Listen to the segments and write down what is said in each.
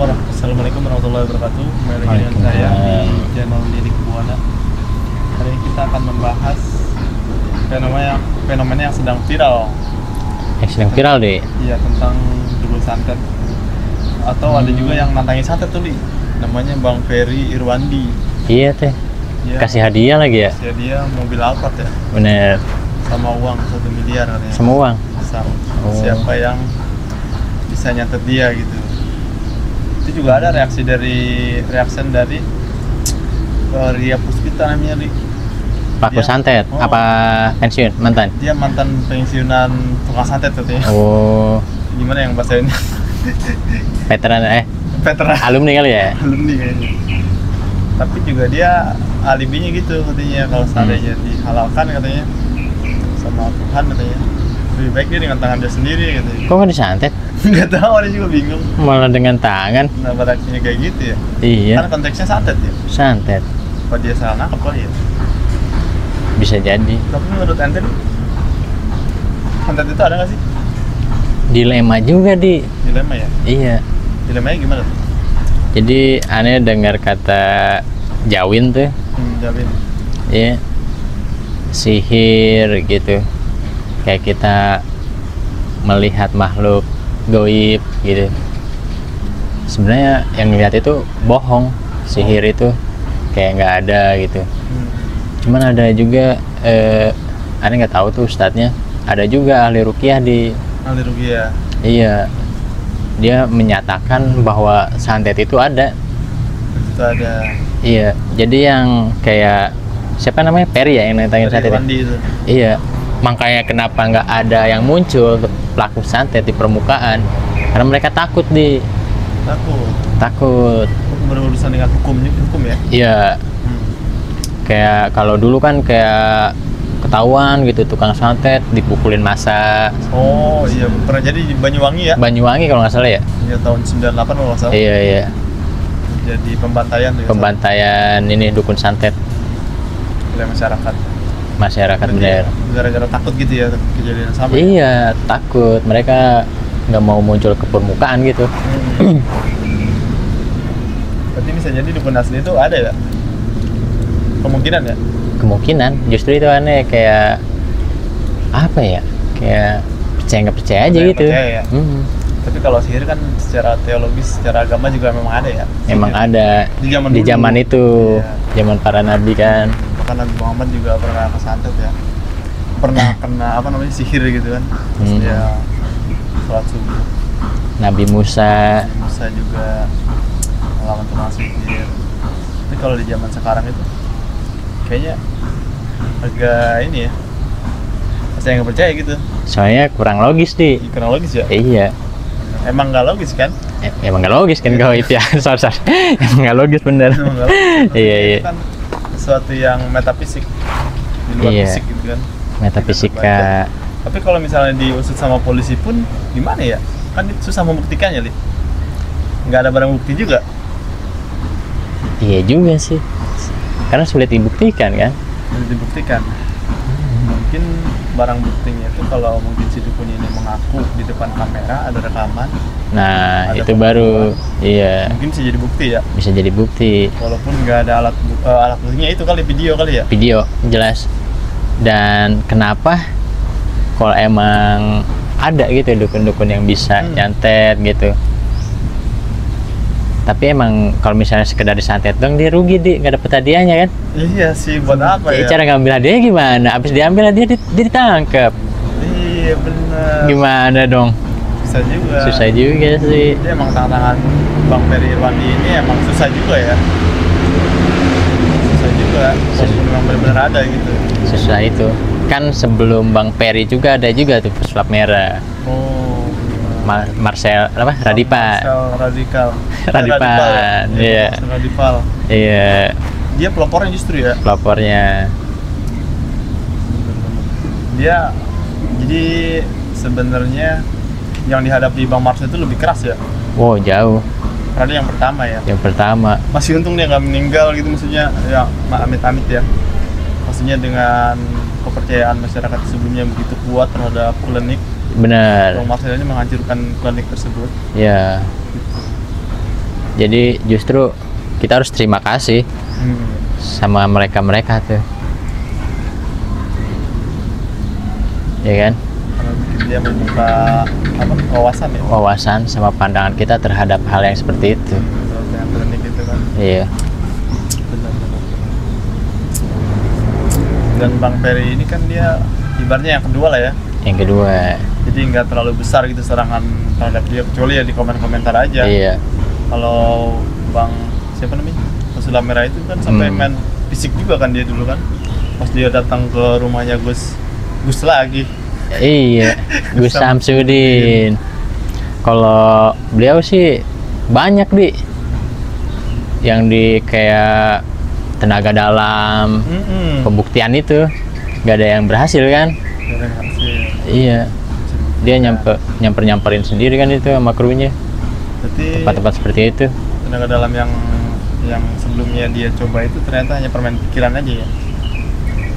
Assalamualaikum warahmatullahi wabarakatuh. Kembali lagi dengan saya di channel Lidik Buana. Hari ini kita akan membahas fenomena yang sedang viral. Yang sedang viral deh. Iya, tentang dukun santet. Atau ada juga yang nantangin santet tuh, Li. Namanya Bang Ferry Irwandi. Iya teh. Ya, Kasih hadiah lagi ya. kasih dia mobil Alphard ya. Bener. Sama uang 1 miliar katanya. Sama uang. Oh. Siapa yang bisa nyantet dia gitu. Itu juga ada reaksi dari Ria Puspita namanya, Li. Pelaku Dia- santet. oh. Apa pensiun? Mantan? Dia mantan pensiunan tukang santet katanya. Oh. Gimana yang bahasa ini? Veteran Veteran alumni kali ya. alumni kayaknya. Tapi juga dia alibinya gitu katanya, kalau seandainya dihalalkan katanya sama Tuhan katanya, lebih baik dia dengan tangan dia sendiri katanya. Kok nggak disantet? Nggak tahu, dia juga bingung. Malah dengan tangan. Kenapa reaksinya kayak gitu ya? Iya. Kan konteksnya santet ya. Santet. Apa dia salah nangkep kali ya? Bisa jadi. Tapi menurut ente nih, santet itu ada nggak sih? Dilema juga di. Dilema ya? Iya. Dilemanya gimana tuh? Jadi aneh dengar kata Jawin tuh. Jawabin. Iya. Sihir gitu. Kayak kita melihat makhluk goib gitu. Sebenarnya yang lihat itu bohong, sihir itu kayak nggak ada gitu. Cuman ada juga aneh nggak tahu tuh ustadznya, ada juga ahli ruqyah di. Ahli ruqyah. Iya, dia menyatakan bahwa santet itu ada. Itu ada Iya, jadi yang kayak siapa namanya, Perry ya yang nantangin santet Irwandi itu. Iya, makanya kenapa nggak ada yang muncul pelaku santet di permukaan, karena mereka takut takut. Berurusan dengan hukum ya? Iya, kayak kalau dulu kan kayak ketahuan gitu tukang santet dipukulin massa. Oh iya, pernah jadi di Banyuwangi ya? Banyuwangi kalau nggak salah ya. Ya tahun 98 kalau nggak salah. Iya. Jadi pembantaian tuh ya, Pembantaian ini dukun santet oleh masyarakat. masyarakat, Berarti bener. gara-gara takut gitu ya kejadian yang sama. Iya, takut. Mereka nggak mau muncul ke permukaan gitu. Berarti bisa jadi dukun asli itu ada ya? Kemungkinan ya? Kemungkinan. Justru itu aneh, kayak apa ya? Kayak percaya nggak percaya aja Percaya, gitu. percaya ya? Tapi Tapi kalau sihir kan secara teologis, secara agama juga memang ada ya? emang Sihir. ada Di zaman di dulu. zaman itu, Iya. zaman para nabi kan. Bahkan Nabi Muhammad juga pernah kesantet ya, pernah kena sihir gitu kan. Terus dia sholat subuh. Nabi Musa. Bisa juga melawan tukang sihir. Tapi kalau di zaman sekarang itu kayaknya agak ini ya, saya nggak percaya gitu. Soalnya kurang logis di. Kurang logis ya? Iya. Emang nggak logis kan? Emang nggak logis kan gaib ya. Sorry. Emang nggak logis bener. Emang nggak logis. Iya. Itu kan sesuatu yang metafisik di luar Iya. fisik gitu kan. Metafisika. Tapi kalau misalnya diusut sama polisi pun gimana ya? Kan itu susah membuktikannya, Li. Nggak ada barang bukti juga. Iya juga sih. Karena sulit dibuktikan kan. Sulit dibuktikan. Mungkin barang buktinya itu kalau mungkin si dukun ini mengaku di depan kamera, ada rekaman. Nah, Ada itu foto. baru. Iya. Mungkin bisa jadi bukti ya. Bisa jadi bukti. Walaupun nggak ada alat buktinya itu kali, video kali ya. Video jelas. Dan kenapa kalau emang ada gitu dukun-dukun yang bisa nyantet gitu, tapi emang kalau misalnya sekedar disantet dong, dia rugi nggak dapet hadiahnya kan. Iya sih, buat apa Jadi ya? cara ngambil hadiahnya gimana? Abis diambil hadiah dia ditangkap, Iya bener. gimana dong? Susah juga. Susah juga sih. Jadi emang tantangan Bang Ferry Irwandi ini emang susah juga ya. Susah juga. Walaupun memang benar-benar ada gitu. Susah itu kan. Sebelum Bang Ferry juga ada juga tuh pesulap merah. Oh. Marcel apa? Radipan. Radikal. Radipan, iya. Marcel Radipal. Iya, Dia pelopornya justru ya. pelapornya. Dia jadi sebenarnya yang dihadapi Bang Marcel itu lebih keras ya. Wow, jauh. Karena dia yang pertama ya. Yang pertama. Masih untung dia nggak meninggal gitu, maksudnya ya amit-amit ya. Maksudnya dengan kepercayaan masyarakat sebelumnya begitu kuat terhadap klinik, Benar. Bang Marcel ini menghancurkan klinik tersebut. Ya. Jadi justru kita harus terima kasih sama mereka tuh, ya kan? Karena bikin dia membuka apa, wawasan ya, Wawasan sama pandangan kita terhadap hal yang seperti itu. kalau yang klinik itu kan. Iya. Benar. Dan Bang Ferry ini kan dia ibaratnya yang kedua lah ya, Yang kedua, jadi nggak terlalu besar gitu serangan terhadap dia, kecuali ya di komentar aja. iya. Kalau Bang siapa namanya, Pasula Merah itu kan sampai main fisik juga kan dia dulu kan, pas dia datang ke rumahnya Gus lagi. Iya, Gus Samsudin. Kalau beliau sih banyak yang di kayak tenaga dalam, pembuktian itu nggak ada yang berhasil kan? Iya, dia nyamperin sendiri kan itu sama krunya. Berarti Tempat-tempat seperti itu. tenaga dalam yang sebelumnya dia coba itu ternyata hanya permain pikiran aja ya.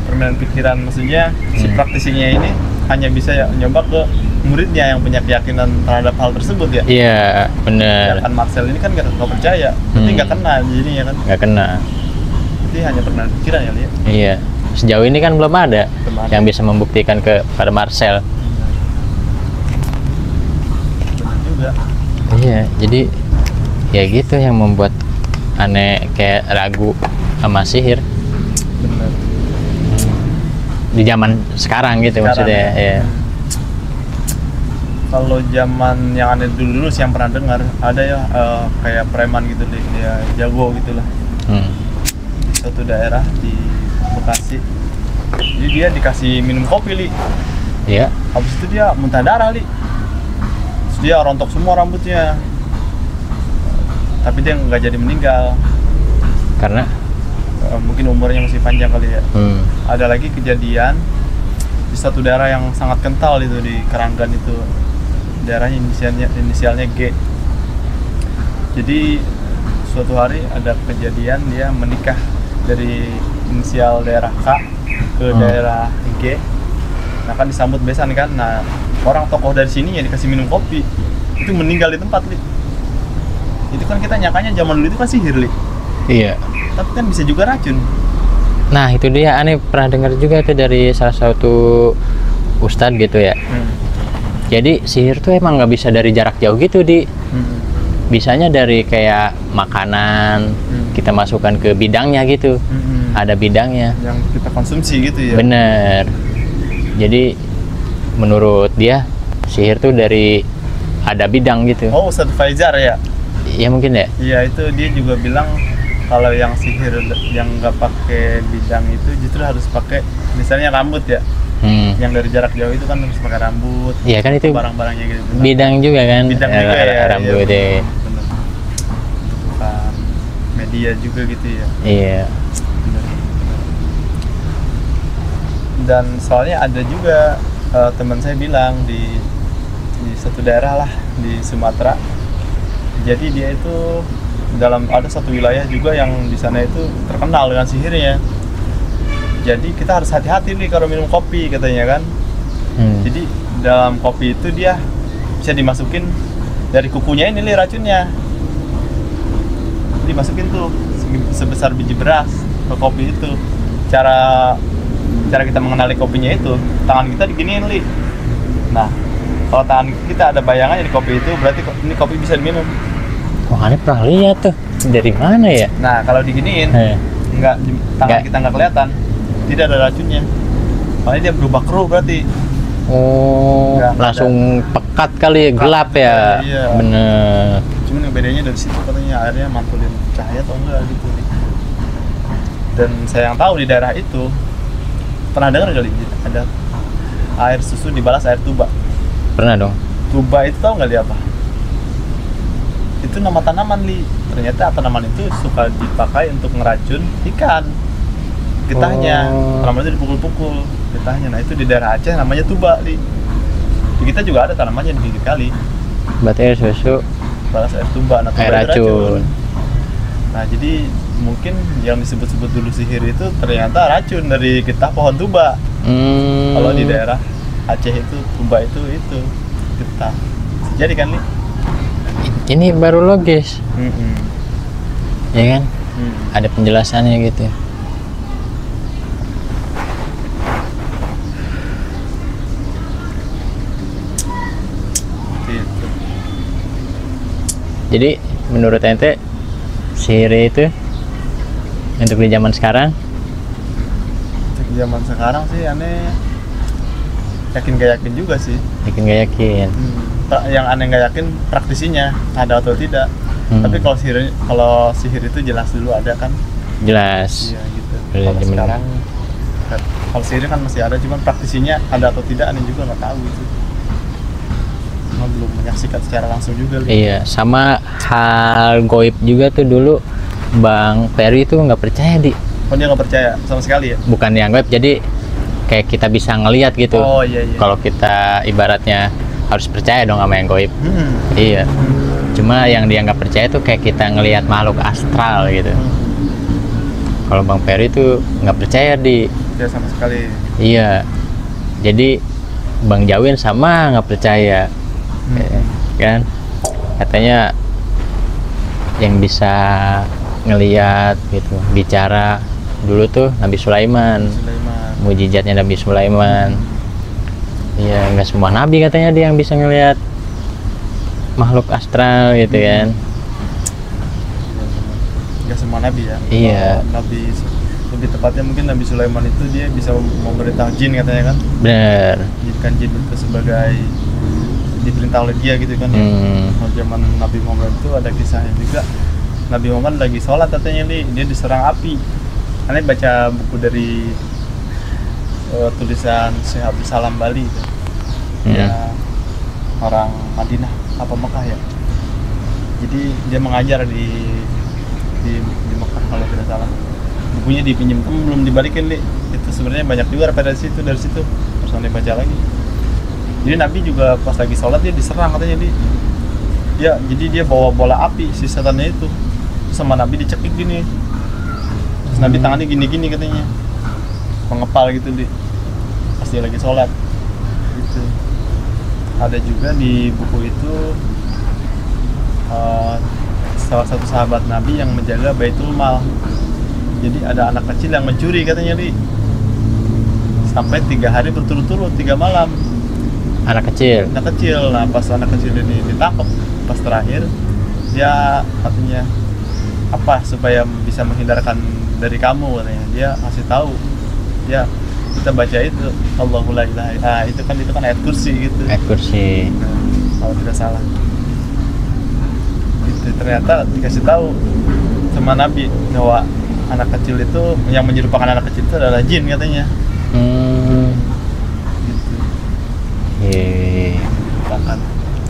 Permainan pikiran, maksudnya si praktisinya ini hanya bisa ya nyoba ke muridnya yang punya keyakinan terhadap hal tersebut ya. Iya, bener. Kan Marcel ini kan nggak percaya, berarti nggak kena jadinya kan. Nggak kena. Berarti hanya permainan pikiran ya lihat. Iya. Sejauh ini kan belum ada Belum ada. yang bisa membuktikan kepada Marcel. Benar juga. Iya, jadi ya gitu yang membuat aneh kayak ragu sama sihir Benar. di zaman sekarang gitu maksudnya. Ya. Kalau zaman yang aneh dulu sih yang pernah dengar ada ya kayak preman gitu deh, dia jago gitulah di suatu daerah di Bekasi. Jadi dia dikasih minum kopi Iya. habis itu dia muntah darah terus dia rontok semua rambutnya, tapi dia nggak jadi meninggal Karena mungkin umurnya masih panjang kali ya. hmm, Ada lagi kejadian di satu daerah yang sangat kental itu di Keranggan itu, daerahnya inisialnya G. Jadi suatu hari ada kejadian dia menikah dari inisial daerah K ke daerah G. Nah kan disambut besan kan. Nah orang tokoh dari sini yang dikasih minum kopi itu meninggal di tempat itu kan kita nyakanya zaman dulu itu kan sihir iya. tapi kan bisa juga racun. Nah itu dia, aneh pernah dengar juga tuh dari salah satu ustadz gitu ya. Jadi sihir tuh emang nggak bisa dari jarak jauh gitu bisanya dari kayak makanan kita masukkan ke bidangnya gitu. Ada bidangnya Yang kita konsumsi gitu ya. bener. Jadi menurut dia sihir tuh dari ada bidang gitu. Oh, Ustadz Faizar ya. Ya mungkin ya. Iya, itu dia juga bilang kalau yang sihir yang nggak pakai bidang itu justru harus pakai misalnya rambut ya. Yang dari jarak jauh itu kan harus pakai rambut. Iya kan itu Barang-barangnya gitu. bidang juga kan. Bidang juga ya. Rambut Iya, ya. bener. Bukan media juga gitu ya. Iya. Bener. Dan soalnya ada juga teman saya bilang di satu daerah lah di Sumatera. Jadi dia itu ada satu wilayah juga yang di sana itu terkenal dengan sihirnya. Jadi kita harus hati-hati nih kalau minum kopi katanya kan. Jadi dalam kopi itu dia bisa dimasukin dari kukunya ini racunnya. Dimasukin tuh sebesar biji beras ke kopi itu. Cara kita mengenali kopinya itu tangan kita diginiin Nah kalau tangan kita ada bayangannya di kopi itu berarti ini kopi bisa diminum. Wah, aneh pernah lihat tuh. Dari mana ya? Nah kalau diginiin tangan kita nggak kelihatan, tidak ada racunnya. Makanya dia berubah keruh berarti. Oh, langsung pekat kali ya, gelap ya. Iya. Bener. Cuman yang bedanya dari situ katanya airnya mantulin cahaya atau enggak gitu. Dan saya yang tahu di daerah itu pernah dengar kali ada air susu dibalas air tuba. Pernah dong. Tuba itu tahu nggak dia apa? Itu nama tanaman ternyata tanaman itu suka dipakai untuk ngeracun ikan getahnya. Tanaman itu dipukul-pukul getahnya. Nah itu di daerah Aceh namanya tuba di kita juga ada tanamannya di pinggir kali. Berarti air susu Balas air tuba, nah tuba air itu racun. Nah jadi mungkin yang disebut-sebut dulu sihir itu ternyata racun dari getah pohon tuba. Kalau di daerah Aceh itu tuba itu getah. Jadi kan ini baru logis, ya kan? Ada penjelasannya gitu. Gitu. Jadi menurut ente sihir itu untuk di zaman sekarang? Untuk zaman sekarang sih aneh yakin gak yakin juga sih. Yakin gak yakin? Yang aneh gak yakin praktisinya ada atau tidak. Tapi kalau sihir itu jelas dulu ada kan? Jelas. Iya gitu. Kalau sekarang kalau sihir kan masih ada, cuman praktisinya ada atau tidak aneh juga nggak tahu itu. Cuma belum menyaksikan secara langsung juga. Iya, sama hal goib juga tuh dulu Bang Peri itu nggak percaya Oh dia nggak percaya sama sekali ya? Bukan yang goib, jadi kayak kita bisa ngelihat gitu. Oh iya. Kalau kita ibaratnya harus percaya dong sama yang goib. Iya. Cuma yang dia nggak percaya tuh kayak kita ngelihat makhluk astral gitu. Kalau Bang Peri tuh nggak percaya Ya sama sekali. Iya. Jadi Bang Jawin sama nggak percaya. Kan? Katanya yang bisa ngelihat gitu, bicara dulu tuh Nabi Sulaiman. Mujizatnya Nabi Sulaiman. Iya, nggak semua nabi katanya dia yang bisa ngelihat makhluk astral gitu kan. Nggak semua nabi ya. Iya. Nabi lebih tepatnya mungkin Nabi Sulaiman itu dia bisa memerintah jin katanya kan. Bener. Jadikan jin itu sebagai diperintah oleh dia gitu kan ya. Kalau zaman Nabi Muhammad itu ada kisahnya juga. Nabi Muhammad lagi sholat katanya nih, dia diserang api. Aneh baca buku dari tulisan Syekh Abdul Salam Bali gitu. Ya orang Madinah apa Mekah ya. Jadi dia mengajar di Mekah kalau tidak salah. Bukunya dipinjam belum dibalikin Li. Itu sebenarnya banyak juga referensi itu dari situ. Harus dibaca lagi. Jadi Nabi juga pas lagi sholat dia diserang katanya Li. Ya, jadi dia bawa bola api si setannya itu. Terus sama Nabi dicekik gini. Terus Nabi tangannya gini-gini katanya. Pengepal gitu Li. Pas dia lagi sholat. Gitu. Ada juga di buku itu salah satu sahabat Nabi yang menjaga Baitul Mal. Jadi ada anak kecil yang mencuri katanya Li. Sampai 3 hari berturut-turut, 3 malam. Anak kecil. Nah pas anak kecil ini ditangkap pas terakhir, dia katanya apa supaya bisa menghindarkan dari kamu katanya. Dia kasih tahu, ya kita baca itu Allahu la ilaha illallah. Itu kan ayat kursi gitu. Ayat kursi. Nah, kalau tidak salah. Itu ternyata dikasih tahu sama Nabi bahwa anak kecil itu yang menyerupakan anak kecil itu adalah jin katanya. Gitu. Bahkan.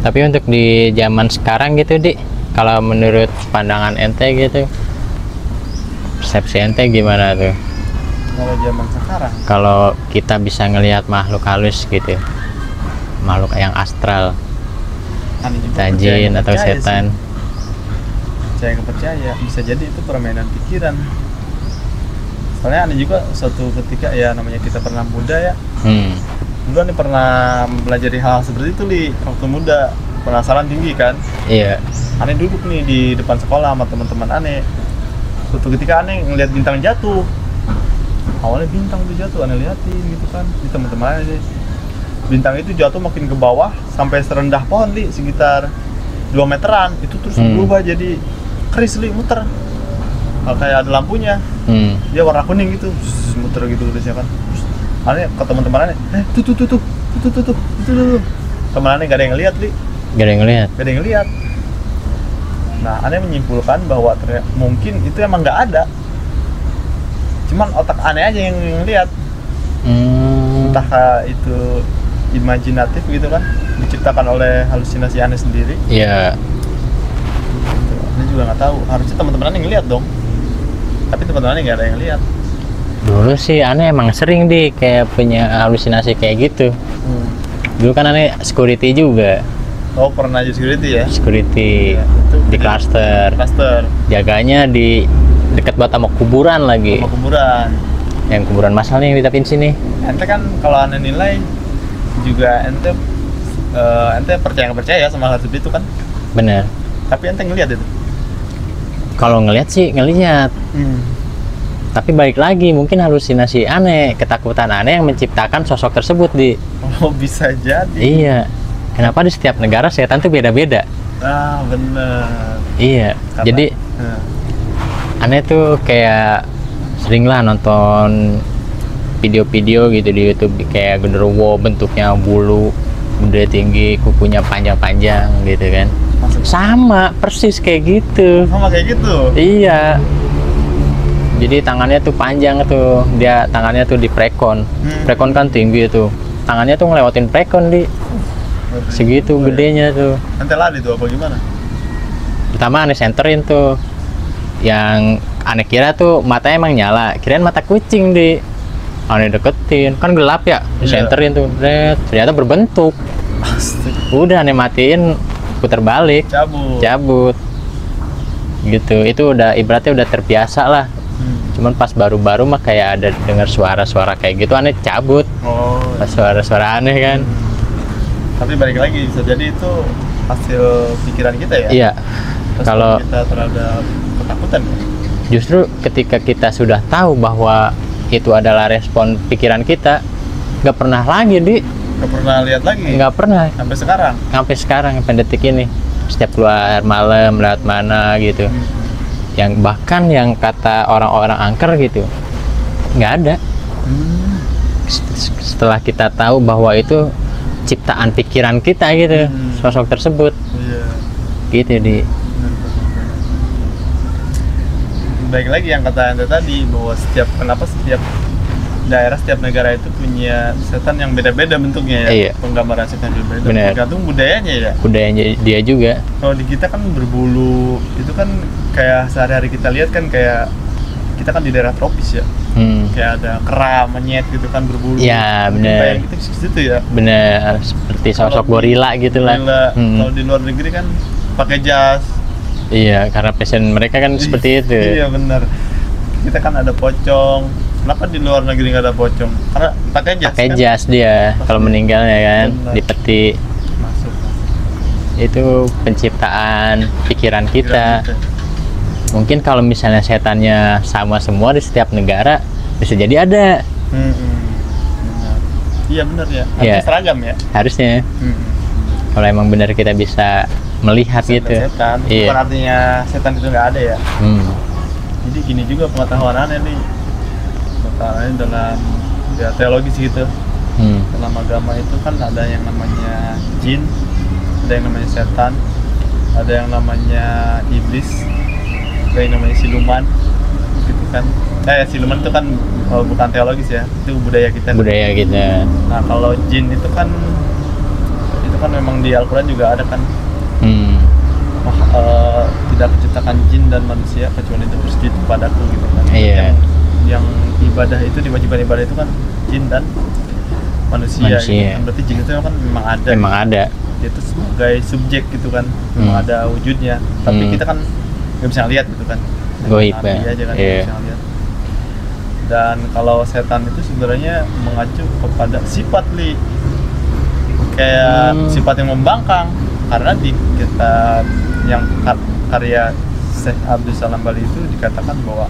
Tapi untuk di zaman sekarang gitu kalau menurut pandangan ente gitu, persepsi ente gimana tuh? Kalau zaman sekarang? Kalau kita bisa ngelihat makhluk halus gitu, makhluk yang astral, jin atau setan. Saya nggak percaya, bisa jadi itu permainan pikiran. Soalnya ada juga suatu ketika ya namanya kita pernah muda ya. Dulu nih pernah mempelajari hal seperti itu Li, waktu muda, penasaran tinggi kan. Iya. Aneh duduk nih di depan sekolah sama teman-teman aneh. Suatu ketika aneh ngeliat bintang jatuh. Awalnya bintang itu jatuh, aneh liatin gitu kan, di teman-teman aneh. Bintang itu jatuh makin ke bawah sampai serendah pohon Li, sekitar 2 meteran. Itu terus berubah jadi keris Li, muter. Kayak ada lampunya. Dia warna kuning gitu, muter gitu terusnya kan. Aneh ke teman-teman aneh, tuh. Teman aneh gak ada yang ngeliat Li. Gak ada yang ngeliat. Nah, aneh menyimpulkan bahwa mungkin itu emang gak ada. Cuman otak aneh aja yang ngeliat. Entah itu imajinatif gitu kan, diciptakan oleh halusinasi aneh sendiri. Iya. Aneh juga nggak tahu. Harusnya teman-teman aneh ngeliat dong. Tapi teman-teman aneh nggak ada yang lihat. Dulu sih aneh emang sering kayak punya halusinasi kayak gitu. Dulu kan aneh security juga. Oh, pernah jadi security ya? Security ya, di cluster. Jaganya di dekat banget sama kuburan lagi. Sama kuburan. Yang kuburan masal nih yang di tapin sini. Ente kan kalau aneh nilai juga ente percaya nggak percaya ya sama hal seperti itu kan? Bener. Tapi ente ngeliat itu? Kalau ngelihat sih ngelihat, tapi balik lagi mungkin halusinasi aneh, ketakutan aneh yang menciptakan sosok tersebut di. Oh, bisa jadi. Iya. Kenapa di setiap negara setan tuh beda-beda? Ah, bener. Iya. Karena- Jadi aneh tuh kayak sering lah nonton video-video gitu di YouTube kayak genderuwo, bentuknya bulu gede tinggi, kukunya panjang-panjang gitu kan. Sama persis kayak gitu. Sama kayak gitu. Iya. Jadi tangannya tuh panjang tuh, dia tangannya tuh di prekon. Prekon kan tinggi tuh. Tangannya tuh ngelewatin prekon di segitu gedenya tuh. Ente lari tuh apa gimana? Pertama aneh senterin tuh. Yang aneh kira tuh matanya emang nyala, kirain mata kucing di. Aneh deketin, kan gelap ya, disenterin tuh, ternyata berbentuk. Udah aneh matiin, putar balik, cabut. Gitu, itu udah ibaratnya udah terbiasa lah. Cuman pas baru-baru mah kayak ada dengar suara-suara kayak gitu, aneh cabut. Oh. Pas suara-suara aneh kan. Tapi balik lagi, bisa jadi itu hasil pikiran kita ya. Iya. Kalau kita terhadap ketakutan. justru ketika kita sudah tahu bahwa itu adalah respon pikiran kita, nggak pernah lagi Nggak pernah lihat lagi. nggak pernah Sampai sekarang. sampai detik ini, setiap keluar malam lewat mana gitu, yang bahkan yang kata orang-orang angker gitu nggak ada. Setelah kita tahu bahwa itu ciptaan pikiran kita gitu, sosok tersebut. Iya. Gitu di. Baik lagi yang kata ente tadi bahwa kenapa setiap daerah, setiap negara itu punya setan yang beda-beda bentuknya ya. Iya. Penggambaran setan juga beda. Bener. Tergantung budayanya ya. Budayanya dia juga. Kalau di kita kan berbulu, itu kan kayak sehari-hari kita lihat kan kayak kita kan di daerah tropis ya. Kayak ada kera, monyet gitu kan berbulu. Ya bener. Kayak gitu situ ya. Bener, seperti sosok gorila gitu lah. Kalau di luar negeri kan pakai jas. Iya, karena passion mereka kan seperti itu. Iya benar. Kita kan ada pocong. Kenapa di luar negeri nggak ada pocong? Karena pakai jas. Pakai kan? jas dia kalau meninggalnya kan, Benar. di peti. Masuk. Itu penciptaan pikiran kita. Mungkin kalau misalnya setannya sama semua di setiap negara, bisa jadi ada. Benar. Iya benar ya. Iya. Harusnya seragam ya. Harusnya. Kalau emang benar kita bisa melihat gitu. Setan. Iya. Bukan artinya setan itu nggak ada ya. Jadi gini juga pengetahuan aneh nih. Pengetahuan dalam ya, teologis gitu. Dalam agama itu kan ada yang namanya jin, ada yang namanya setan, ada yang namanya iblis, ada yang namanya siluman, gitu kan. Siluman itu kan bukan teologis ya, itu budaya kita. Budaya kita. Nah kalau jin itu kan memang di Al-Quran juga ada kan. Tidak menciptakan jin dan manusia kecuali itu bersujud padaku gitu kan. Iya. Yang ibadah itu, diwajibkan ibadah itu kan jin dan manusia. Gitu kan. Berarti jin itu kan memang ada. Memang ada. Itu sebagai subjek gitu kan, memang ada wujudnya. Tapi kita kan nggak bisa lihat gitu kan. Goib ya. Aja kan Iya. bisa lihat. Dan kalau setan itu sebenarnya mengacu kepada sifat kayak sifat yang membangkang. Karena di kitab yang karya Syekh Abdul Salam Bali itu dikatakan bahwa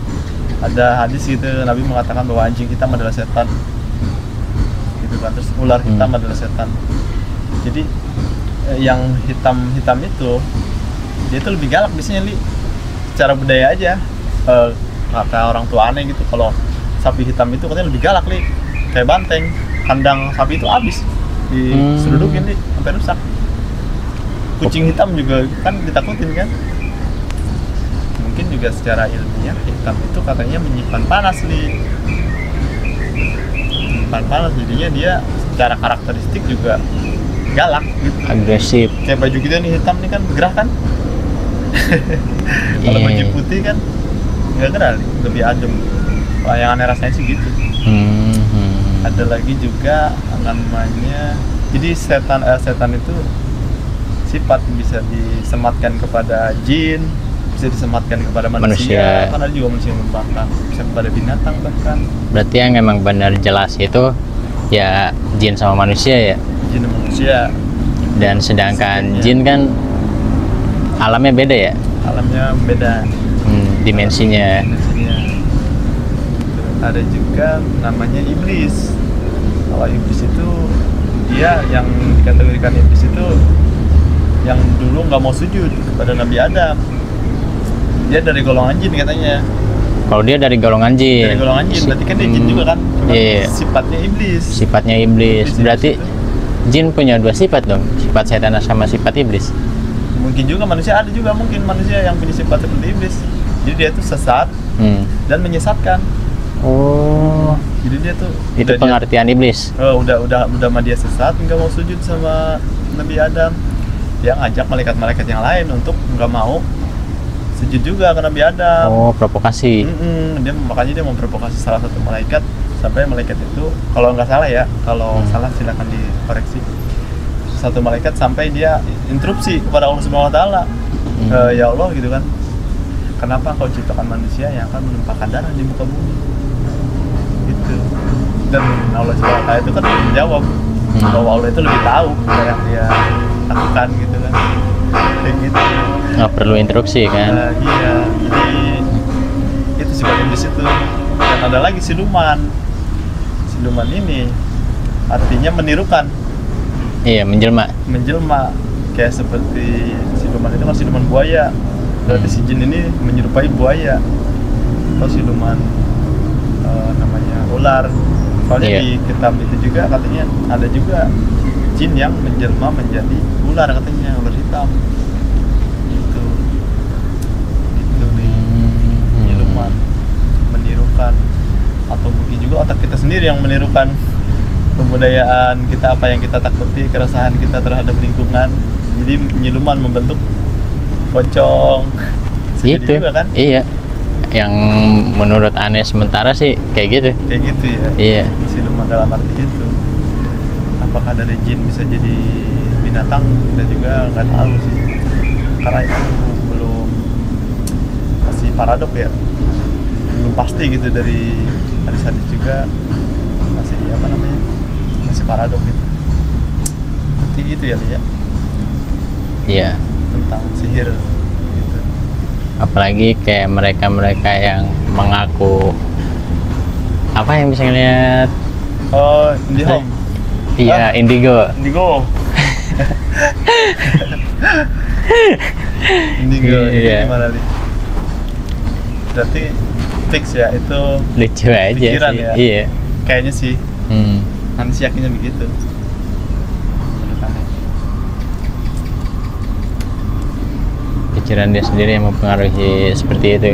ada hadis gitu, Nabi mengatakan bahwa anjing hitam adalah setan gitu kan, terus ular hitam adalah setan. Jadi yang hitam itu dia itu lebih galak biasanya secara budaya aja. Kata orang tua aneh gitu, kalau sapi hitam itu katanya lebih galak kayak banteng, kandang sapi itu habis diserudukin sampai rusak. Kucing hitam juga kan ditakutin kan. Mungkin juga secara ilmiah hitam itu katanya menyimpan panas menyimpan panas, jadinya dia secara karakteristik juga galak gitu, agresif. Kayak baju kita nih hitam nih kan gerah kan. Kalau baju putih kan nggak gerah, lebih adem. Kalau yang aneh rasanya sih gitu. Ada lagi juga namanya, jadi setan itu sifat bisa disematkan kepada jin, bisa disematkan kepada manusia. Kan ada juga manusia yang membangkang, bisa kepada binatang bahkan. Berarti yang emang benar jelas itu ya jin sama manusia ya. Jin dan manusia. Dan sedangkan jin kan alamnya beda ya, alamnya beda. dimensinya. Dimensinya. Ada juga namanya iblis. Kalau iblis itu dia yang dikategorikan iblis itu yang dulu nggak mau sujud kepada Nabi Adam. Dia dari golongan jin katanya. Kalau dia dari golongan jin. Dari golongan jin, berarti kan dia jin juga kan? Cuma Iya. sifatnya iblis. Sifatnya iblis. Berarti jin punya dua sifat dong, sifat setan sama sifat iblis. Mungkin juga manusia, ada juga mungkin manusia yang punya sifat seperti iblis. Jadi dia tuh sesat dan menyesatkan. Oh, Jadi dia tuh itu pengertian iblis. udah mah dia sesat, nggak mau sujud sama Nabi Adam. Dia ngajak malaikat-malaikat yang lain untuk nggak mau sujud juga ke Nabi Adam. Oh, provokasi. Makanya dia memprovokasi salah satu malaikat sampai malaikat itu, kalau nggak salah ya, kalau salah silakan dikoreksi. Satu malaikat sampai dia interupsi kepada Allah Subhanahu Wa Taala. Ya Allah gitu kan, kenapa kau ciptakan manusia yang akan menumpahkan darah di muka bumi? Gitu. Dan Allah Subhanahu Wa Taala itu kan menjawab bahwa Allah itu lebih tahu apa yang dia lakukan gitu kan. Kayak gitu. Nggak perlu instruksi kan? Iya, jadi itu sifat iblis itu. Dan ada lagi siluman. Siluman ini artinya menirukan. Iya, menjelma. Menjelma, kayak seperti siluman itu kan siluman buaya. Berarti si jin ini menyerupai buaya. Atau siluman namanya ular. Soalnya Iya. di kitab itu juga katanya ada juga jin yang menjelma menjadi ular, katanya ular hitam. Gitu nih, siluman menirukan, atau mungkin juga otak kita sendiri yang menirukan kebudayaan kita, apa yang kita takuti, keresahan kita terhadap lingkungan. Jadi siluman membentuk pocong. Jadi Gitu. juga kan? Iya. Yang menurut aneh sementara sih kayak gitu. Kayak gitu ya. Iya. Siluman dalam arti itu. Apakah dari jin bisa jadi binatang? Kita juga nggak tahu sih. Karena itu belum, masih paradok ya. Belum pasti gitu, dari hadis-hadis juga masih apa namanya? Masih paradok gitu. Nanti gitu ya, Lia. Iya. Tentang sihir gitu. Apalagi kayak mereka-mereka yang mengaku apa yang bisa ngeliat. Oh, IndiHome. Iya, Indigo. Indigo. Indigo. Iya. Ini gimana, Li? Berarti fix ya itu Lucu aja pikiran sih. ya? Iya. kayaknya sih. Hmm. Nanti yakinnya begitu. Pikiran dia sendiri yang mempengaruhi seperti itu.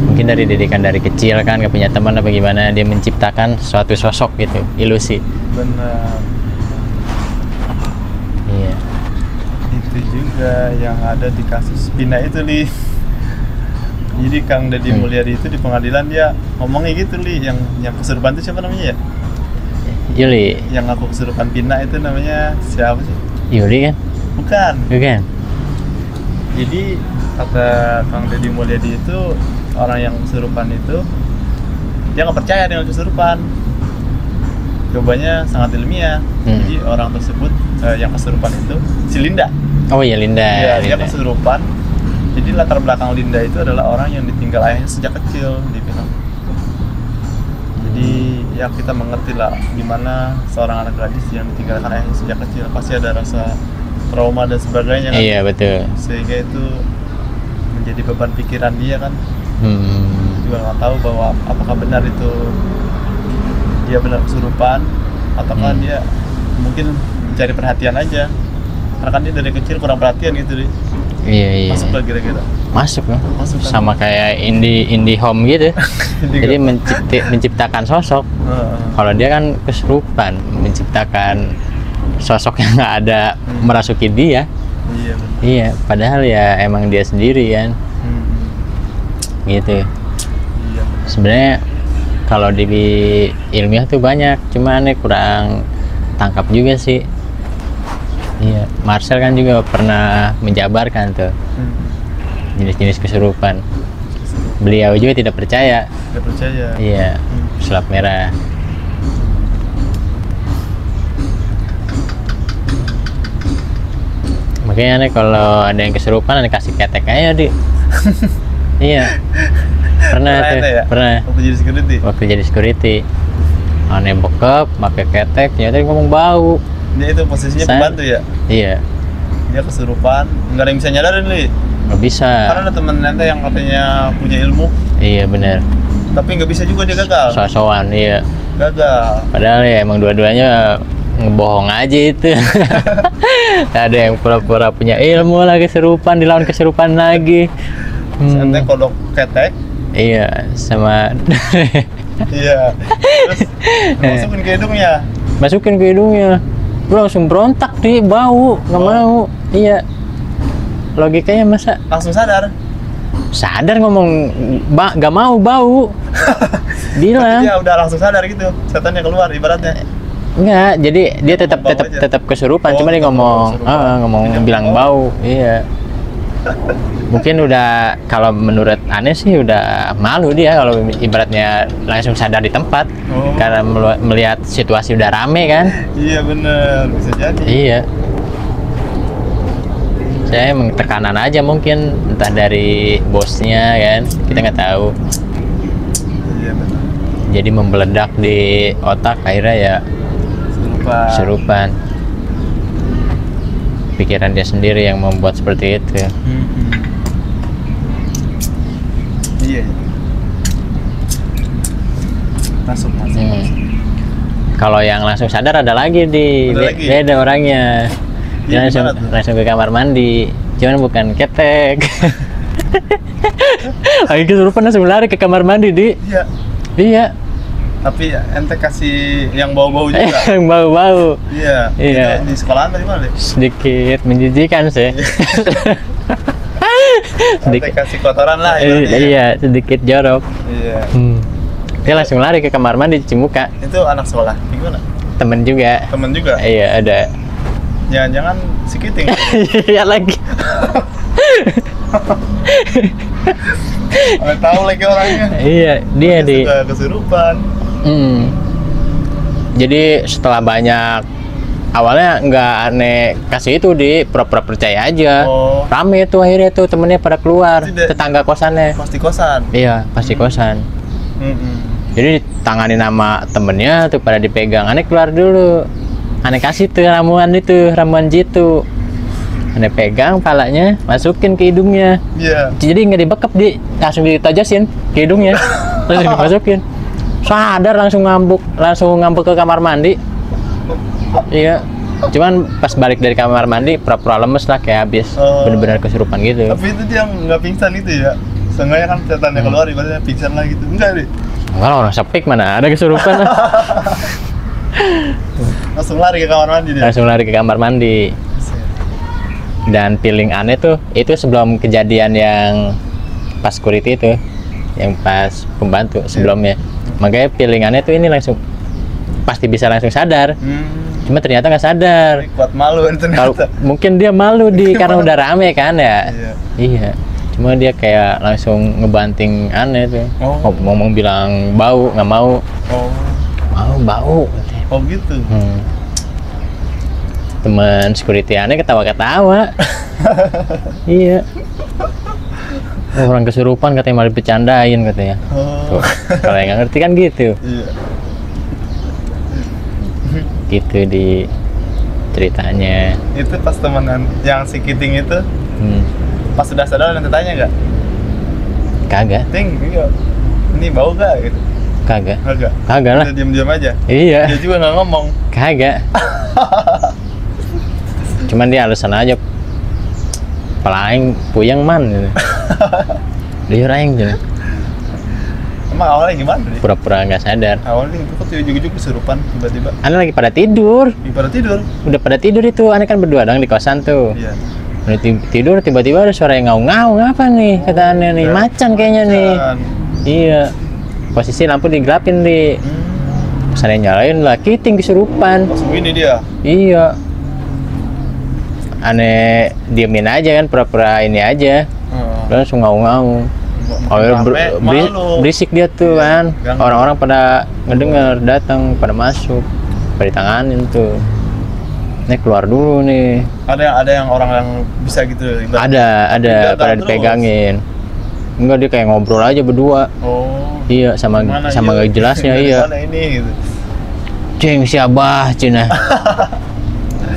Mungkin dari didikan dari kecil kan, gak punya teman apa gimana, dia menciptakan suatu sosok gitu, ilusi. Benar. Iya. Itu juga yang ada di kasus Pina itu, Li. Jadi Kang Deddy Mulyadi itu di pengadilan dia ngomongnya gitu, Li, yang kesurupan itu siapa namanya ya? Yuli. Yang aku kesurupan Pina itu namanya siapa sih? Yuli kan? Bukan. Bukan. Jadi kata Kang Deddy Mulyadi itu, orang yang kesurupan itu dia nggak percaya dengan kesurupan. Jawabannya sangat ilmiah. Jadi orang tersebut yang kesurupan itu si Linda. Oh iya, Linda. Iya, dia Linda. kesurupan. Jadi latar belakang Linda itu adalah orang yang ditinggal ayahnya sejak kecil, dibilang. Jadi ya kita mengerti lah gimana seorang anak gadis yang ditinggalkan ayahnya sejak kecil, pasti ada rasa trauma dan sebagainya kan. Iya, betul. Sehingga itu menjadi beban pikiran dia kan. Juga nggak tahu bahwa apakah benar itu dia benar kesurupan ataukah dia mungkin mencari perhatian aja, karena kan dia dari kecil kurang perhatian gitu, Di. Iya, iya. Masuk lah kira-kira. Masuk lah. Masuk kan? Sama kayak indie home gitu. Jadi menciptakan sosok. Kalau dia kan kesurupan, menciptakan sosok yang nggak ada merasuki dia. Iya, benar. Iya, padahal ya emang dia sendiri kan. Gitu. Iya, benar. Sebenarnya kalau di ilmiah tuh banyak, cuma aneh kurang tangkap juga sih. Iya, Marcel kan juga pernah menjabarkan tuh jenis-jenis kesurupan. Beliau juga tidak percaya. Tidak percaya. Iya, sulap merah. Makanya nih kalau ada yang kesurupan aneh kasih ketek aja di. Iya. Pernah tuh, ya? pernah. Waktu jadi security. Waktu jadi security. Aneh bokep, pakai ketek, ternyata dia ngomong bau. Dia itu posisinya pembantu ya? Iya. Dia kesurupan, nggak ada yang bisa nyadarin Li. Nggak bisa. Karena ada temen ente yang katanya punya ilmu, Iya bener. tapi nggak bisa juga, dia gagal. So-soan, iya. Gagal. Padahal ya emang dua-duanya ngebohong aja itu. Ada yang pura-pura punya ilmu lah kesurupan, dilawan kesurupan lagi. Ente kodok ketek. Iya, sama Iya. Terus masukin ke hidungnya. masukin ke hidungnya. Lu langsung berontak di bau, nggak mau. Iya. Logikanya masa Langsung sadar. sadar ngomong nggak mau bau. Bilang. Dia udah langsung sadar gitu. Setannya keluar ibaratnya. Enggak, jadi dia tetap Bau aja. tetap kesurupan, Oh, cuma dia tetap ngomong, kesurupan. ngomong Dia bilang bau. bau, iya. Mungkin udah, kalau menurut aneh sih udah malu dia kalau ibaratnya langsung sadar di tempat, Oh. karena melihat situasi udah rame kan. Iya bener, bisa jadi. Iya. Saya emang tekanan aja mungkin, entah dari bosnya kan, kita nggak tahu. Iya bener. Jadi membeledak di otak, akhirnya ya Serupa. kesurupan. Pikiran dia sendiri yang membuat seperti itu. Iya. Masuk. Kalau yang langsung sadar ada lagi di Ada lagi? beda orangnya. Dia Iya, langsung, gimana tuh? langsung ke kamar mandi. Cuman bukan ketek. Lagi kesurupan langsung lari ke kamar mandi di. Iya. Iya. Tapi ente kasih yang bau-bau juga. Yang bau-bau. Iya. Iya. Itu di sekolah ente di mana deh? Sedikit menjijikan sih. Ente kasih kotoran lah. Iya, sedikit jorok. Iya. Dia langsung lari ke kamar mandi cuci muka. Itu anak sekolah. Gimana? Temen juga. Temen juga. Iya, ada. Jangan-jangan si Kiting. Iya lagi. Tahu lagi orangnya. Iya, dia di. Suka kesurupan. Jadi setelah banyak, awalnya nggak aneh kasih itu di pura-pura percaya aja. Oh. Rame tuh akhirnya tuh temennya pada keluar, Tidak. tetangga kosannya. Pasti kosan. Iya, pasti kosan. Jadi ditangani nama temennya tuh pada dipegang. Aneh keluar dulu. Aneh kasih tuh ramuan jitu. Aneh pegang palanya, masukin ke hidungnya. Iya. Jadi nggak dibekap, langsung ditajasin ke hidungnya. Langsung dimasukin. Sadar langsung ngambuk ke kamar mandi. Iya. Cuman pas balik dari kamar mandi pura-pura lemes lah, kayak habis bener-bener kesurupan gitu. Tapi itu dia nggak pingsan itu ya. Seenggaknya kan setannya keluar, ibaratnya pingsan lah gitu. Enggak deh. Kalau orang sepik mana ada kesurupan lah. Langsung lari ke kamar mandi dia. Langsung lari ke kamar mandi. Dan feeling aneh tuh itu sebelum kejadian yang pas security itu, yang pas pembantu sebelumnya. Makanya feeling aneh tuh ini langsung pasti bisa langsung sadar. Cuma ternyata nggak sadar. Kuat malu Kalau ternyata. mungkin dia malu karena udah rame kan ya. Iya. Iya. Cuma dia kayak langsung ngebanting aneh tuh. Ngomong bilang bau, nggak mau. Oh. Bau. Oh gitu. Temen security aneh ketawa-ketawa. Iya. Orang kesurupan katanya malah bercandain katanya. Tuh, kalau yang nggak ngerti kan gitu. Iya. Gitu di ceritanya. Itu pas temenan yang si Kiting itu, pas sudah sadar nanti tanya nggak? Kagak. Ting, iya. Ini bau gak? Gitu. Kagak. Kagak Lah. Udah diam-diam aja. Iya. Dia juga nggak ngomong. Kagak. Cuman dia alasan aja. Pelaing puyeng man gitu. Dia raing gitu. Emang awalnya gimana nih? Pura-pura nggak sadar. Awalnya itu kok ujuk-ujuk kesurupan tiba-tiba. Aneh lagi pada tidur. Pada tidur. Udah pada tidur itu. Aneh kan berdua dong di kosan tuh. Iya. Udah tidur tiba-tiba ada suara yang ngaung-ngaung, apa nih? Kata Aneh nih, macan kayaknya nih. Iya. Posisi lampu digelapin di. Saya nyalain lah, Kiting kesurupan. Langsung ini dia. Iya. Aneh diemin aja kan, pura-pura ini aja. Langsung ngaung-ngaung. Berisik dia tuh kan. Orang-orang pada ngedenger, datang, pada masuk, pada ditanganin tuh. Nih keluar dulu nih. Ada yang orang yang bisa gitu. Ada Digagal pada terus. dipegangin. Enggak, dia kayak ngobrol aja berdua. Oh. Iya, sama Gimana, nggak jelasnya. Dari Iya. mana ini gitu. Cing siabah Cina.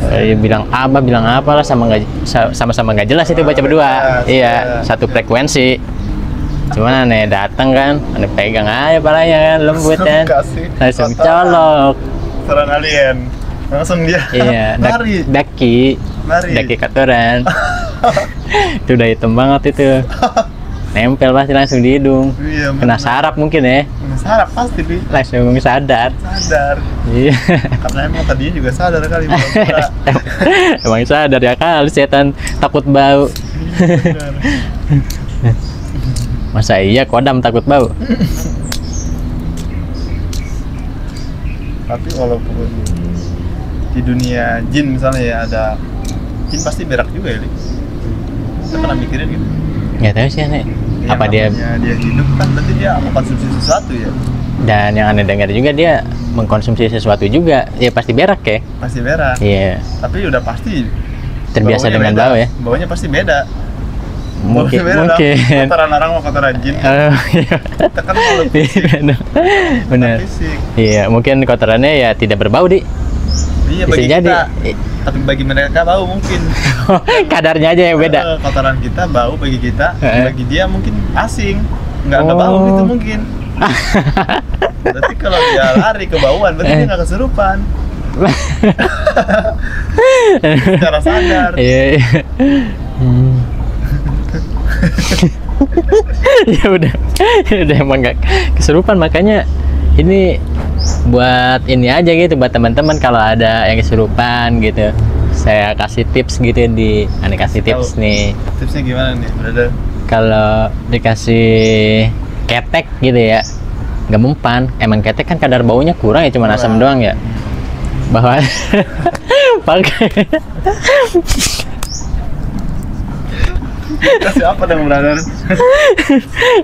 Dia bilang apa lah, sama-sama nggak jelas itu baca berdua. Iya, satu frekuensi. Cuman aneh datang kan, aneh pegang aja palanya kan, lembut kan. Langsung colok. Kotoran alien. Langsung dia. Iya, lari. daki kotoran. Itu udah hitam banget itu. Nempel pasti langsung di hidung. Iya, Kena saraf mungkin ya. Kena saraf pasti, Bi. Langsung sadar. Iya. Iya. Karena emang tadinya juga sadar kali pura-pura. Emang sadar ya kali setan takut bau. Bener. Masa iya kodam takut bau? Tapi walaupun di dunia jin misalnya ya ada jin pasti berak juga ya, Li. Kita pernah mikirin gitu. Nggak tahu sih aneh. Yang Apa dia? namanya dia hidup kan berarti dia mengkonsumsi sesuatu ya. Dan yang aneh dengar juga dia mengkonsumsi sesuatu juga. Ya pasti berak ya. Pasti berak. Iya. Tapi udah pasti Terbiasa baunya dengan beda. bau ya. Baunya pasti beda. Mungkin. Baunya beda dong. Mungkin. Kotoran orang sama kotoran jin. Oh, iya. Kita kan kalau Benar. fisik. Iya, mungkin kotorannya ya tidak berbau di. Iya Bisa bagi jadi. kita. Tapi bagi mereka bau mungkin. Kadarnya aja yang beda. Kotoran kita bau bagi kita, bagi dia mungkin asing. Nggak Oh. bau gitu mungkin. Berarti kalau dia lari ke bauan, berarti dia nggak kesurupan. Secara sadar. Iya. Iya. Ya udah emang nggak kesurupan, makanya ini buat ini aja gitu buat teman-teman kalau ada yang kesurupan gitu, saya kasih tips gitu aneh kasih tips nih. Tipsnya gimana nih, brother? Kalau dikasih ketek gitu ya, nggak mempan. Emang ketek kan kadar baunya kurang ya, cuma asam doang ya. Bahwa pakai Kasih apa dong, brother?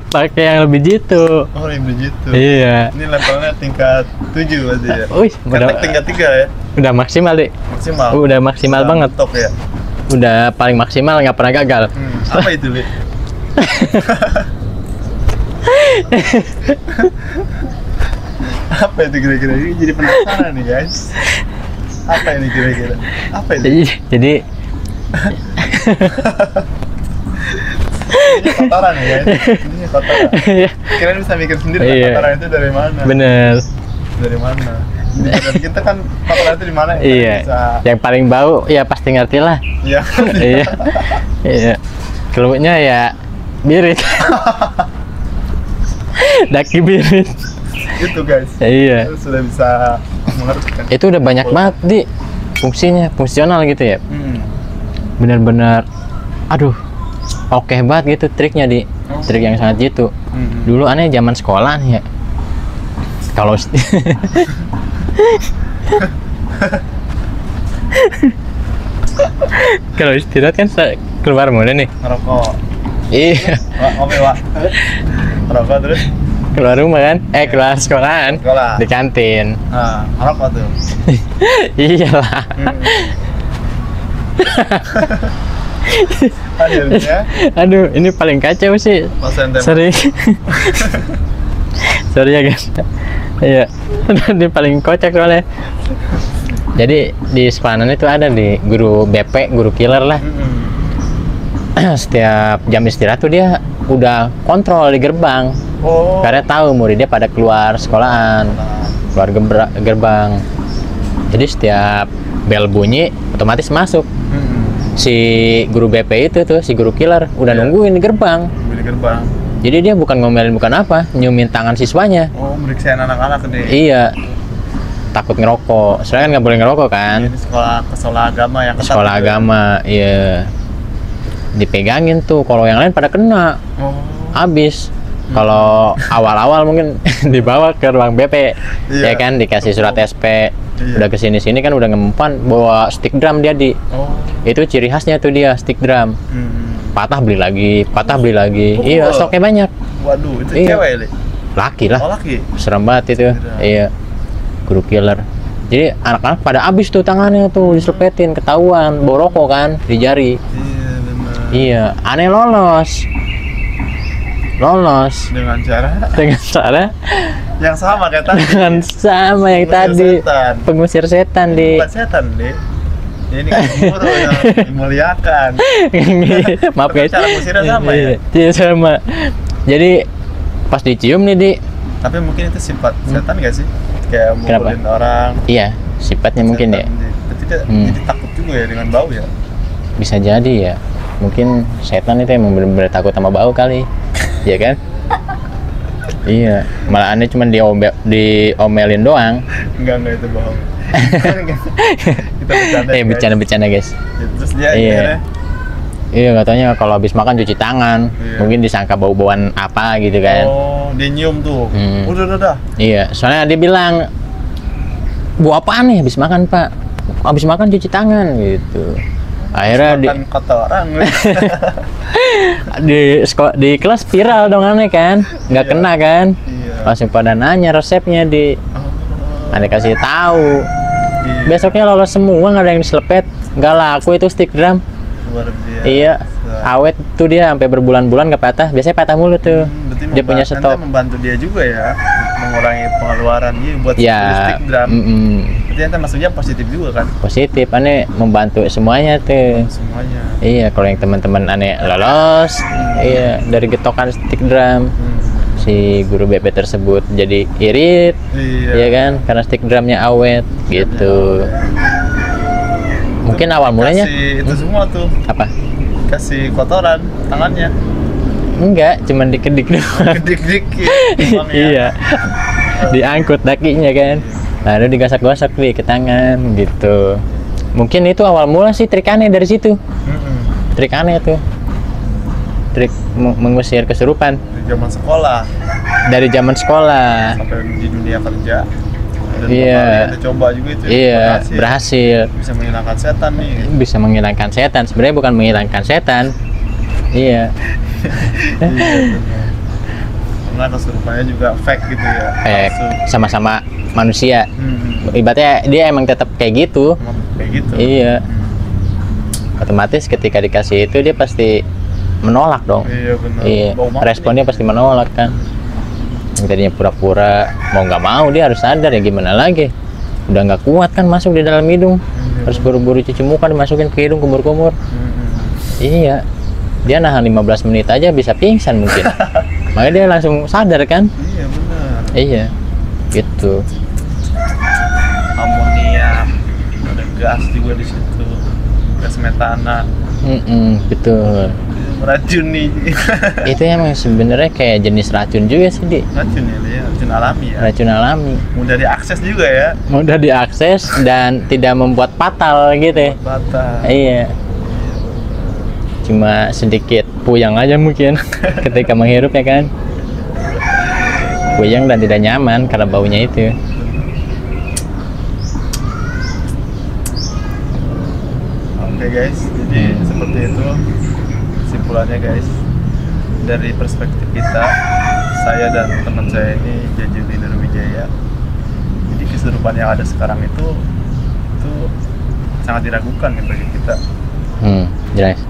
pakai yang lebih jitu. Oh, yang begitu. Iya. Ini levelnya tingkat 7 berarti ya. Wih, Ketek tingkat 3 ya. udah maksimal deh. Maksimal. Udah maksimal banget. Top ya. Udah paling maksimal, nggak pernah gagal. Apa itu, Li? Apa itu kira-kira? Ini jadi penasaran nih, guys. Apa ini kira-kira? Apa itu? Jadi Ini kotoran ya, guys. Ini kotoran. Kirain bisa mikir sendiri kan Iya. kotoran itu dari mana? bener. Dari mana? Dan kita kan kotoran itu di mana? Kita Iya. Bisa. Yang paling bau ya pasti ngerti lah. Iya. Iya. Iya. Keluarnya ya birit. Daki birit. Gitu, guys. Iya. Itu sudah bisa mengerti kan? Itu udah banyak banget di fungsinya, fungsional gitu ya. Bener-bener, aduh, oke banget gitu triknya di. Trik yang sangat jitu. Dulu aneh zaman sekolah nih ya. Kalau kalau istirahat kan keluar mulu nih. Ngerokok. Iya, Wak, ngopi, Wak. Ngerokok terus keluar rumah kan? Keluar sekolahan. sekolah. Di kantin. Nah, ngerokok tuh. Iyalah. Akhirnya Aduh, ini paling kacau sih. pas NTM. Sering. Sorry ya guys. Iya. Ini paling kocak soalnya. Jadi di sekolahan itu ada di guru BP, guru killer lah. Setiap jam istirahat tuh dia udah kontrol di gerbang. Oh. Karena tahu muridnya pada keluar sekolahan, keluar gerbang. Jadi setiap bel bunyi otomatis masuk. Si guru BP itu tuh, si guru killer udah nungguin di gerbang. Di gerbang. Jadi dia bukan ngomelin, bukan apa, nyiumin tangan siswanya. Oh, meriksain anak-anak nih. Iya. Takut ngerokok. Soalnya kan nggak boleh ngerokok kan. Ini sekolah agama yang ketat. Sekolah gitu ya? agama, iya. Dipegangin tuh. Kalau yang lain pada kena, Oh. habis. Kalau awal-awal mungkin dibawa ke ruang BP, Iya. ya kan, dikasih surat SP. Iya. Udah kesini-sini kan udah ngempan bawa stick drum dia di. Oh. Itu ciri khasnya tuh dia stick drum. Patah beli lagi, patah beli lagi. Oh. Iya, stoknya banyak. Waduh, itu Iya. cewek, Li? Laki lah. Oh, laki. Serem banget itu. Kira. Iya. Guru killer. Jadi anak-anak pada habis tuh tangannya tuh diselepetin, ketahuan bawa rokok kan di jari. Iya benar. Iya, aneh lolos Dengan cara dengan cara yang sama kayak tadi. dengan sama yang Pengusir tadi setan. pengusir setan di Bukan setan, Dek. Ini kan guru yang dimuliakan. maaf Tapi guys. cara ngusirnya sama ya? Iya sama. Jadi pas dicium nih di, Tapi mungkin itu sifat setan gak sih? Kayak Kenapa? mukulin orang. iya sifatnya mungkin ya. Berarti dia jadi takut juga ya dengan bau ya? Bisa jadi ya. Mungkin setan itu emang bener-bener takut sama bau kali. Iya kan? Iya, malah aneh cuman diomelin doang. Enggak itu bohong. Kita bercanda. guys. Bercanda-bercanda guys. Ya, terus dia Iya. akhirnya, Iya katanya kalau habis makan cuci tangan, Iya. mungkin disangka bau-bauan apa gitu kan. oh dia nyium tuh. Hmm. Udah. Iya, soalnya dia bilang, bau apaan nih habis makan pak? Habis makan cuci tangan gitu. Akhirnya Makan kata orang. di kelas viral dong aneh kan, nggak Iya. kena kan? Iya. Langsung pada nanya resepnya di, Oh, aneh kasih tahu. iya. Besoknya lolos semua, nggak ada yang diselepet, nggak laku itu stick drum. Luar biasa. Iya, awet tuh dia sampai berbulan-bulan nggak patah. Biasanya patah mulu tuh. Berarti Dia punya stok. membantu dia juga ya, mengurangi pengeluaran dia buat Ya, stick drum. Berarti ente maksudnya positif juga kan? positif, aneh membantu semuanya tuh. Semuanya. Iya, kalau yang teman-teman aneh lolos, iya dari getokan stick drum, si guru BP tersebut jadi irit, Iya. iya kan? Karena stick drumnya awet, gitu. Mungkin awal mulanya Kasih itu semua tuh, apa? kasih kotoran tangannya, Enggak, cuman dikedik doang. kedik-dikit. Emang ya. Iya, diangkut dakinya kan, lalu digasak-gasak nih ke tangan, gitu. Mungkin itu awal mula sih trik aneh dari situ. Mm-mm. Trik aneh tuh, trik mengusir kesurupan Dari zaman sekolah dari zaman sekolah. sampai di dunia kerja. Dan Iya. kita coba juga itu. Iya, berhasil. Bisa menghilangkan setan nih. Bisa menghilangkan setan. Sebenarnya bukan menghilangkan setan. Iya. Iya, benar. Karena kesurupannya juga fake gitu ya. Palsu. Sama-sama manusia. Hmm. Ibaratnya dia emang tetap kayak gitu. Emang kayak gitu. Iya. Otomatis ketika dikasih itu dia pasti menolak dong. Iya benar. Iya. Bau banget Responnya pasti menolak kan. Yang tadinya pura-pura mau nggak mau, dia harus sadar ya, gimana lagi. Udah nggak kuat kan masuk di dalam hidung. Harus buru-buru cuci muka dimasukin ke hidung kumur-kumur. Iya. Dia nahan 15 menit aja bisa pingsan mungkin. Makanya dia langsung sadar kan? Iya benar. Iya. Gitu. Amonia, ada gas juga di situ, gas metana, Betul. racuni. Itu emang sebenarnya kayak jenis racun juga sih, Di. Racun ya dia, racun alami ya. Racun alami. Mudah diakses juga ya. Mudah diakses dan tidak membuat fatal gitu ya. Bata. Iya. Cuma sedikit puyeng aja mungkin ketika menghirup ya kan. Puyeng dan tidak nyaman karena baunya itu. Oke guys, jadi seperti itu kesimpulannya guys. Dari perspektif kita, saya dan teman saya ini Jajuli Nurwijaya. Jadi kesurupan yang ada sekarang itu sangat diragukan ya bagi kita. Jelas.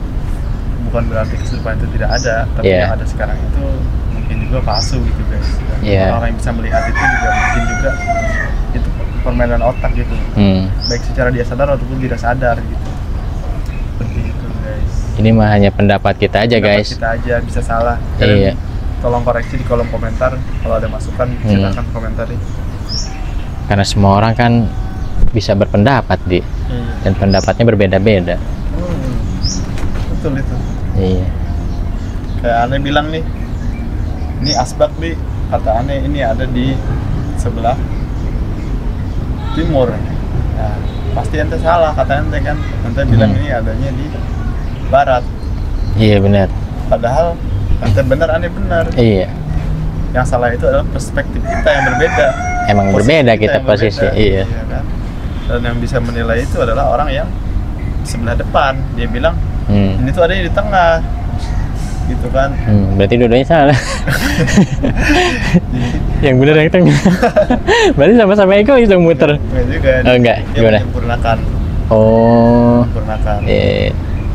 Bukan berarti kesurupan itu tidak ada, tapi Iya. yang ada sekarang itu mungkin juga palsu gitu guys. Dan Iya. orang yang bisa melihat itu juga mungkin juga itu permainan otak gitu, baik secara dia sadar ataupun tidak sadar gitu. Seperti itu guys. Ini mah hanya pendapat kita aja Pendapat guys. kita aja bisa salah. Iya. Tolong koreksi di kolom komentar kalau ada masukan, silakan komentari. Karena semua orang kan bisa berpendapat, Di. Dan pendapatnya berbeda-beda. Betul itu. Iya. Kayak Ane bilang nih, ini asbak nih, kata Ane ini ada di sebelah timur. Nah, pasti ente salah kata ente kan. Ente bilang ini adanya di barat. Iya benar. Padahal ente benar, Ane benar. Iya. Yang salah itu adalah perspektif kita yang berbeda. Emang Posisi berbeda kita yang posisi. berbeda, Iya. kan? Dan yang bisa menilai itu adalah orang yang sebelah depan. Dia bilang ini tuh adanya di tengah. gitu kan. Berarti dua-duanya salah. Yang benar yang tengah. Berarti sama-sama egois dong muter. Enggak juga. Oh, enggak, Dia gimana? menyempurnakan. Oh. Menyempurnakan. Iya.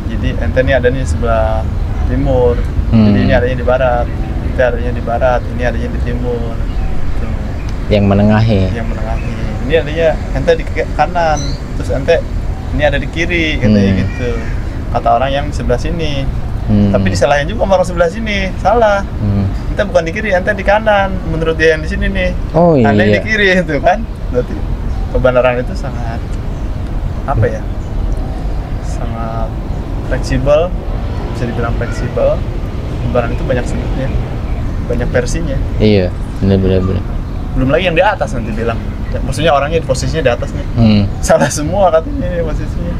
Jadi ente nih adanya di sebelah timur. Jadi ini adanya di barat. Ente adanya di barat, ini adanya di timur. Tuh. Yang menengahi. Yang menengahi. Ini adanya ente di kanan, terus ente ini ada di kiri, katanya gitu. Kata orang yang di sebelah sini. Tapi disalahin juga sama orang sebelah sini, salah. Ente bukan di kiri, ente di kanan. Menurut dia yang di sini nih. Oh iya. Anda di kiri itu kan. Berarti kebenaran itu sangat apa ya? Sangat fleksibel, bisa dibilang fleksibel. Kebenaran itu banyak sudutnya, banyak versinya. Iya, benar. Belum lagi yang di atas nanti bilang. Ya, maksudnya orangnya di posisinya di atas nih. Salah semua katanya ini posisinya.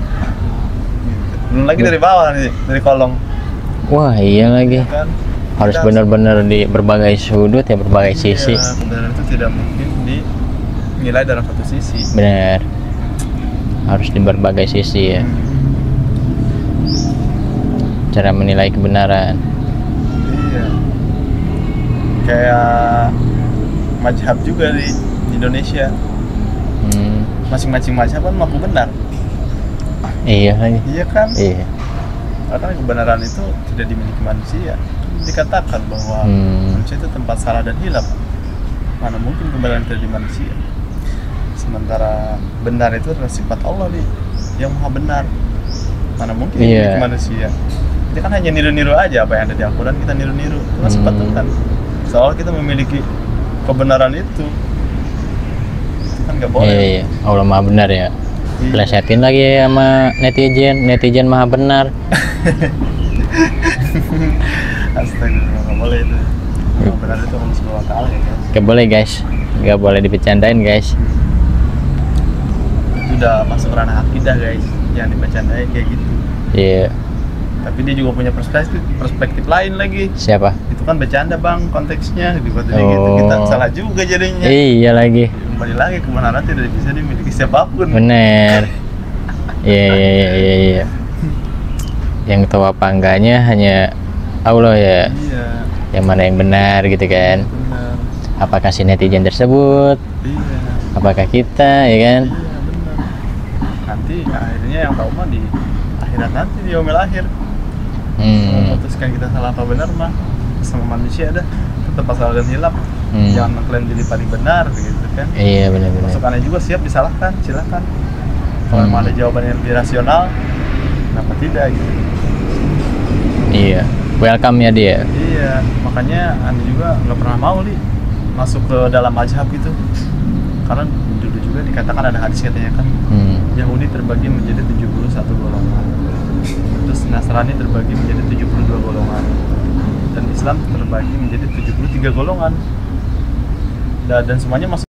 Belum lagi dari bawah nih, dari kolong. Wah iya lagi. Kan? Harus benar-benar di berbagai sudut ya, berbagai sisi. Kebenaran itu tidak mungkin dinilai dalam satu sisi. Benar. Harus di berbagai sisi ya. Cara menilai kebenaran. Iya. Kayak mazhab juga di Indonesia. Masing-masing mazhab kan mengaku benar. Iya lagi. Iya kan? Iya. Karena kebenaran itu tidak dimiliki manusia. Dikatakan bahwa manusia itu tempat salah dan hilaf. Mana mungkin kebenaran itu di manusia. Sementara benar itu adalah sifat Allah nih, yang maha benar. Mana mungkin dimiliki manusia. Kita kan hanya niru-niru aja apa yang ada di Al-Quran, kita niru-niru. Itu kan sifat Tuhan. Soal kita memiliki kebenaran itu kan nggak boleh. Iya. Allah maha benar ya. Plesetin lagi sama netizen maha benar. Astagfirullah, nggak boleh itu. Maha benar itu Allah Subhanahu wa Ta'ala ya guys. Gak boleh guys, gak boleh dibecandain guys. Itu udah masuk ranah akidah guys, yang dibecandain kayak gitu. Iya. Tapi dia juga punya perspektif lain lagi. Siapa? Itu kan bercanda bang konteksnya, gitu kita salah juga jadinya. Iya lagi. Kembali lagi kebenaran tidak bisa dimiliki siapapun. Bener. Iya. Yang tahu apa enggaknya hanya Allah ya. Iya. Yang mana yang benar gitu kan? Benar. Apakah si netizen tersebut? Iya. Apakah kita ya kan? Iya benar. Nanti akhirnya yang tahu mah di akhirat nanti di yaumil akhir. Memutuskan kita salah apa benar mah sama manusia dah tetap salah dan hilaf. Jangan mengklaim diri paling benar gitu kan. Iya benar-benar. Masukannya juga siap disalahkan, silakan. Kalau memang ada jawaban yang lebih rasional, kenapa tidak gitu. Iya, welcome ya dia. Iya, makanya Anda juga nggak pernah mau masuk ke dalam mazhab gitu. Karena dulu juga dikatakan ada hadis katanya kan, Yahudi terbagi menjadi 71 golongan. Terus Nasrani terbagi menjadi 72 golongan. Dan Islam terbagi menjadi 73 golongan. Dan semuanya masuk